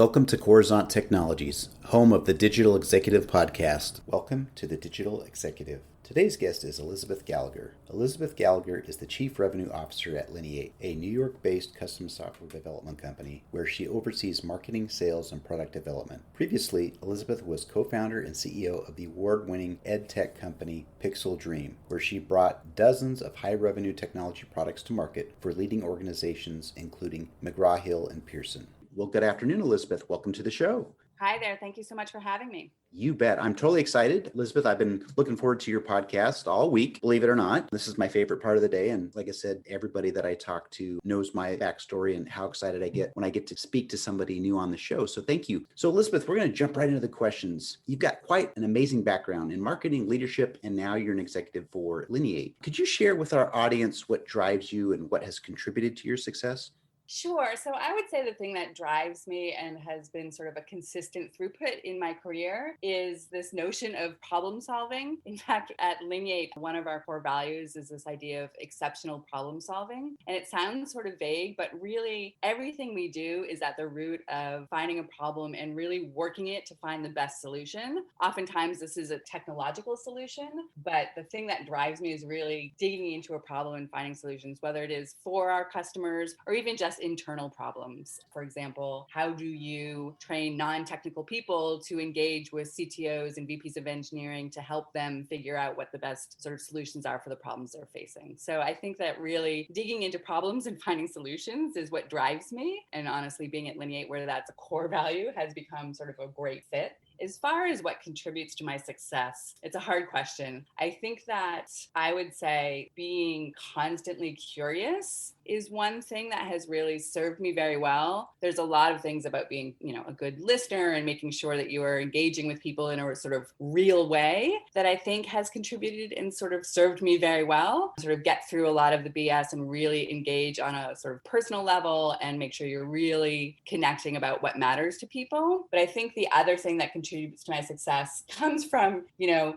Welcome to Coruzant Technologies, home of the Digital Executive Podcast. Welcome to the Digital Executive. Today's guest is Elizabeth Gallagher. Elizabeth Gallagher is the Chief Revenue Officer at Lineate, a New York-based custom software development company where she oversees marketing, sales, and product development. Previously, Elizabeth was co-founder and CEO of the award-winning ed tech company Pixel Dream, where she brought dozens of high-revenue technology products to market for leading organizations including McGraw-Hill and Pearson. Well, good afternoon, Elizabeth. Welcome to the show. Hi there. Thank you so much for having me. You bet. I'm totally excited. Elizabeth, I've been looking forward to your podcast all week, believe it or not. This is my favorite part of the day. And like I said, everybody that I talk to knows my backstory and how excited I get when I get to speak to somebody new on the show. So thank you. So Elizabeth, we're going to jump right into the questions. You've got quite an amazing background in marketing, leadership, and now you're an executive for Lineate. Could you share with our audience what drives you and what has contributed to your success? Sure. So I would say the thing that drives me and has been sort of a consistent throughput in my career is this notion of problem solving. In fact, at Lineate, one of our core values is this idea of exceptional problem solving. And it sounds sort of vague, but really everything we do is at the root of finding a problem and really working it to find the best solution. Oftentimes this is a technological solution, but the thing that drives me is really digging into a problem and finding solutions, whether it is for our customers or even just internal problems. For example, how do you train non-technical people to engage with CTOs and VPs of engineering to help them figure out what the best sort of solutions are for the problems they're facing? So I think that really digging into problems and finding solutions is what drives me. And honestly, being at Lineate, where that's a core value, has become sort of a great fit. As far as what contributes to my success, it's a hard question. I think that I would say being constantly curious is one thing that has really served me very well. There's a lot of things about being, a good listener and making sure that you are engaging with people in a sort of real way that I think has contributed and sort of served me very well. Sort of get through a lot of the BS and really engage on a sort of personal level and make sure you're really connecting about what matters to people. But I think the other thing that contributes to my success comes from,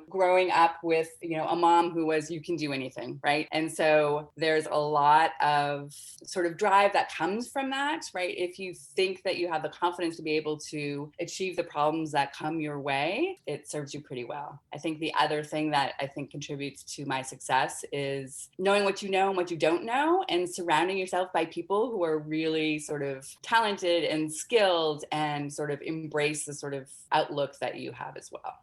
growing up with, a mom who was, you can do anything, right? And so there's a lot of sort of drive that comes from that, right? If you think that you have the confidence to be able to achieve the problems that come your way, it serves you pretty well. I think the other thing that I think contributes to my success is knowing what you know and what you don't know and surrounding yourself by people who are really sort of talented and skilled and sort of embrace the sort of outlook that you have as well.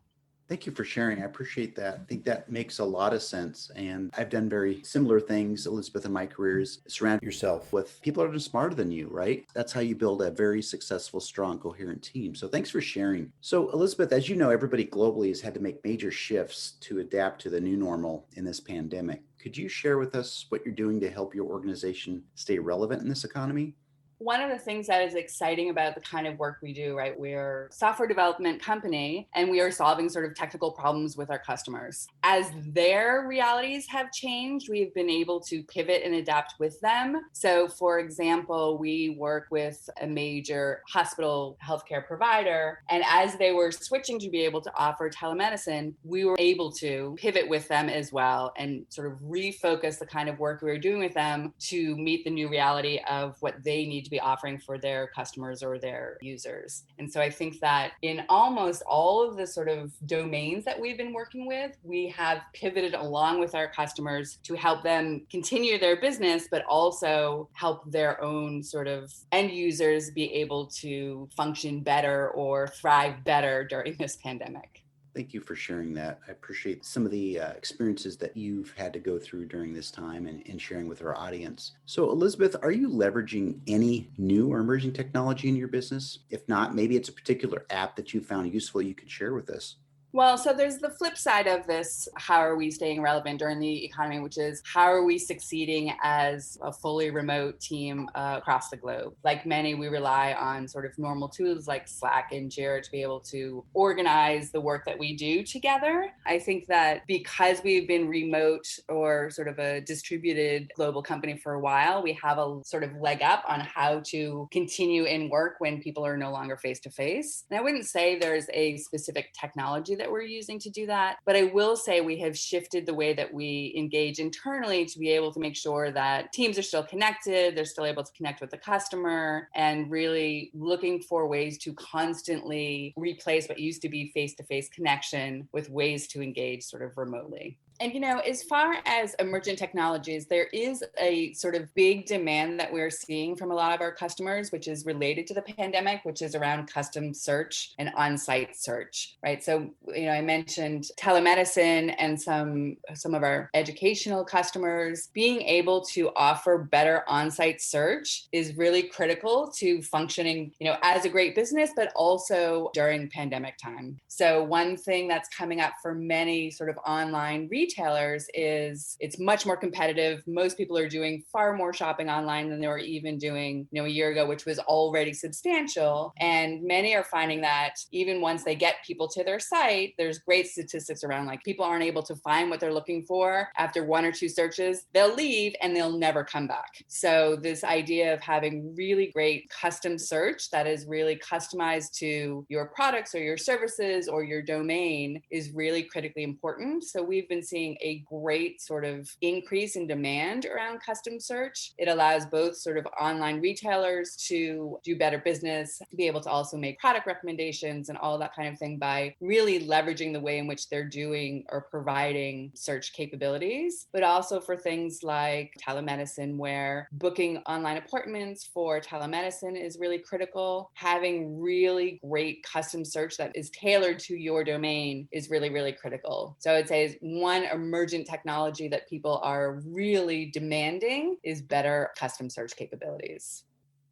Thank you for sharing. I appreciate that. I think that makes a lot of sense. And I've done very similar things, Elizabeth, in my careers. Surround yourself with people that are smarter than you, right? That's how you build a very successful, strong, coherent team. So thanks for sharing. So Elizabeth, as you know, everybody globally has had to make major shifts to adapt to the new normal in this pandemic. Could you share with us what you're doing to help your organization stay relevant in this economy? One of the things that is exciting about the kind of work we do, right? We're a software development company and we are solving sort of technical problems with our customers. As their realities have changed, we've been able to pivot and adapt with them. So for example, we work with a major hospital healthcare provider, and as they were switching to be able to offer telemedicine, we were able to pivot with them as well and sort of refocus the kind of work we were doing with them to meet the new reality of what they need to be offering for their customers or their users. And so I think that in almost all of the sort of domains that we've been working with, we have pivoted along with our customers to help them continue their business, but also help their own sort of end users be able to function better or thrive better during this pandemic. Thank you for sharing that. I appreciate some of the experiences that you've had to go through during this time and sharing with our audience. So Elizabeth, are you leveraging any new or emerging technology in your business? If not, maybe it's a particular app that you found useful you could share with us. Well, so there's the flip side of this, how are we staying relevant during the economy, which is how are we succeeding as a fully remote team across the globe? Like many, we rely on sort of normal tools like Slack and Jira to be able to organize the work that we do together. I think that because we've been remote or sort of a distributed global company for a while, we have a sort of leg up on how to continue in work when people are no longer face to face. And I wouldn't say there's a specific technology that we're using to do that. But I will say we have shifted the way that we engage internally to be able to make sure that teams are still connected, they're still able to connect with the customer, and really looking for ways to constantly replace what used to be face-to-face connection with ways to engage sort of remotely. And, as far as emergent technologies, there is a sort of big demand that we're seeing from a lot of our customers, which is related to the pandemic, which is around custom search and on-site search, right? So, I mentioned telemedicine and some of our educational customers. Being able to offer better on-site search is really critical to functioning, as a great business, but also during pandemic time. So one thing that's coming up for many sort of online retailers is it's much more competitive. Most people are doing far more shopping online than they were even doing, a year ago, which was already substantial. And many are finding that even once they get people to their site, there's great statistics around like people aren't able to find what they're looking for after one or two searches. They'll leave and they'll never come back. So this idea of having really great custom search that is really customized to your products or your services or your domain is really critically important. So we've been seeing a great sort of increase in demand around custom search. It allows both sort of online retailers to do better business, to be able to also make product recommendations and all that kind of thing by really leveraging the way in which they're doing or providing search capabilities, but also for things like telemedicine, where booking online appointments for telemedicine is really critical. Having really great custom search that is tailored to your domain is really, really critical. So I would say one emergent technology that people are really demanding is better custom search capabilities.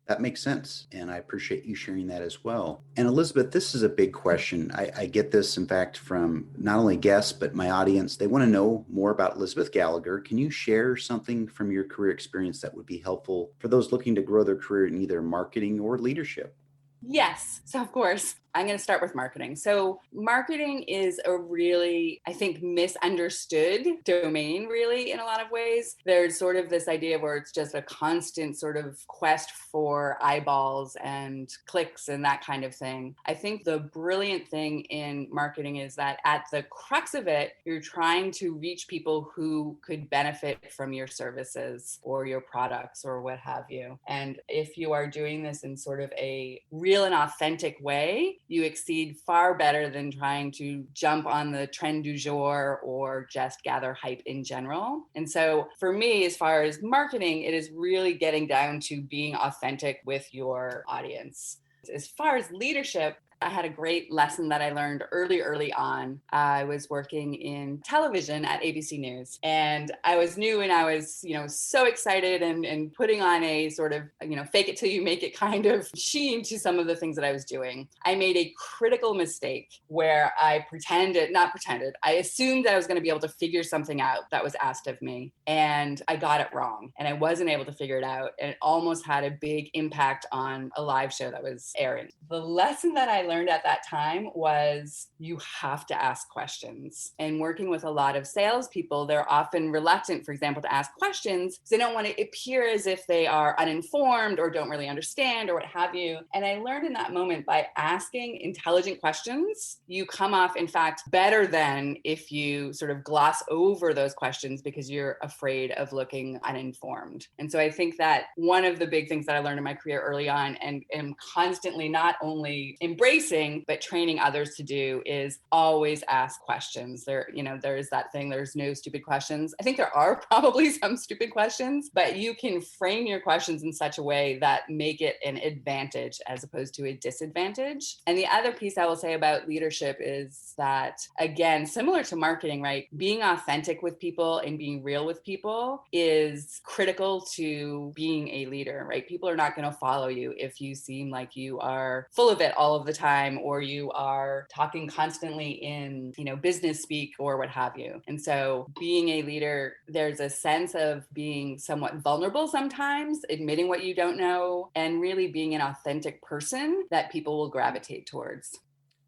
That makes sense. And I appreciate you sharing that as well. And Elizabeth, this is a big question. I get this, in fact, from not only guests, but my audience. They want to know more about Elizabeth Gallagher. Can you share something from your career experience that would be helpful for those looking to grow their career in either marketing or leadership? Yes. So of course, I'm going to start with marketing. So marketing is a really, I think, misunderstood domain, really, in a lot of ways. There's sort of this idea where it's just a constant sort of quest for eyeballs and clicks and that kind of thing. I think the brilliant thing in marketing is that at the crux of it, you're trying to reach people who could benefit from your services or your products or what have you. And if you are doing this in sort of a real and authentic way, you exceed far better than trying to jump on the trend du jour or just gather hype in general. And so for me, as far as marketing, it is really getting down to being authentic with your audience. As far as leadership, I had a great lesson that I learned early on. I was working in television at ABC News, and I was new and I was, so excited and putting on a sort of, fake it till you make it kind of sheen to some of the things that I was doing. I made a critical mistake where I I assumed that I was going to be able to figure something out that was asked of me, and I got it wrong, and I wasn't able to figure it out, and it almost had a big impact on a live show that was airing. The lesson that I learned at that time was you have to ask questions. And working with a lot of salespeople, they're often reluctant, for example, to ask questions because they don't want to appear as if they are uninformed or don't really understand or what have you. And I learned in that moment, by asking intelligent questions, you come off, in fact, better than if you sort of gloss over those questions because you're afraid of looking uninformed. And so I think that one of the big things that I learned in my career early on and am constantly not only embracing but training others to do is always ask questions. There's that thing, there's no stupid questions. I think there are probably some stupid questions, but you can frame your questions in such a way that make it an advantage as opposed to a disadvantage. And the other piece I will say about leadership is that, again, similar to marketing, right? Being authentic with people and being real with people is critical to being a leader, right? People are not going to follow you if you seem like you are full of it all of the time, or you are talking constantly in, business speak or what have you. And so being a leader, there's a sense of being somewhat vulnerable sometimes, admitting what you don't know, and really being an authentic person that people will gravitate towards.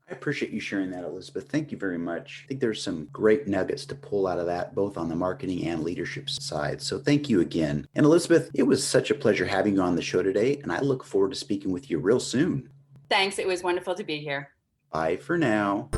I appreciate you sharing that, Elizabeth. Thank you very much. I think there's some great nuggets to pull out of that, both on the marketing and leadership side. So thank you again. And Elizabeth, it was such a pleasure having you on the show today, and I look forward to speaking with you real soon. Thanks. It was wonderful to be here. Bye for now.